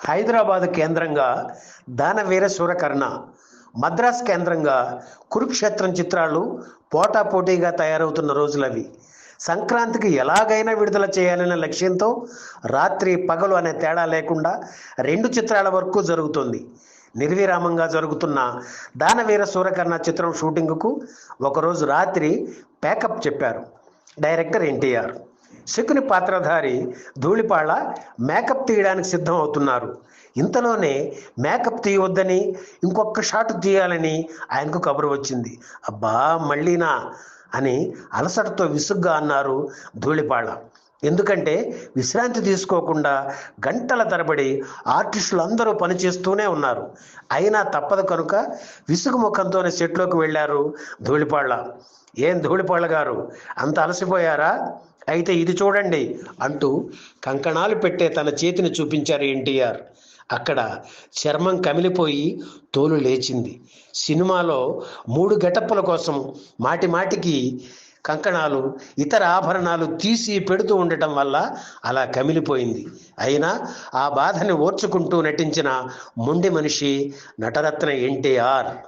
హైదరాబాద్ కేంద్రంగా దానవీర శూరకర్ణ, మద్రాస్ కేంద్రంగా కురుక్షేత్రం చిత్రాలు పోటాపోటీగా తయారవుతున్న రోజులవి. సంక్రాంతికి ఎలాగైనా విడుదల చేయాలనే లక్ష్యంతో రాత్రి పగలు అనే తేడా లేకుండా 2 చిత్రాల వరకు జరుగుతుంది. నిర్విరామంగా జరుగుతున్న దానవీర శూరకర్ణ చిత్రం షూటింగుకు ఒకరోజు రాత్రి ప్యాకప్ చెప్పారు డైరెక్టర్ ఎన్టీఆర్. శకుని పాత్రధారి ధూళిపాళ మేకప్ తీయడానికి సిద్ధం అవుతున్నారు. ఇంతలోనే మేకప్ తీయవద్దని, ఇంకొక షాట్ తీయాలని ఆయనకు కబురు వచ్చింది. అబ్బా మళ్ళీనా అని అలసటతో విసుగ్గా అన్నారు ధూళిపాళ. ఎందుకంటే విశ్రాంతి తీసుకోకుండా గంటల తరబడి ఆర్టిస్టులు అందరూ పనిచేస్తూనే ఉన్నారు. అయినా తప్పదు కనుక విసుగు ముఖంతోనే సెట్లోకి వెళ్ళారు ధూళిపాళ. ఏం ధూళిపాళ గారు, అంత అలసిపోయారా? అయితే ఇది చూడండి అంటూ కంకణాలు పెట్టే తన చేతిని చూపించారు ఎన్టీఆర్. అక్కడ చర్మం కమిలిపోయి తోలు లేచింది. సినిమాలో 3 గెటప్పుల కోసం మాటి మాటికి కంకణాలు, ఇతర ఆభరణాలు తీసి పెడుతూ ఉండటం వల్ల అలా కమిలిపోయింది. అయినా ఆ బాధని ఓర్చుకుంటూ నటించిన మొండి మనిషి నటరత్న ఎన్టీఆర్.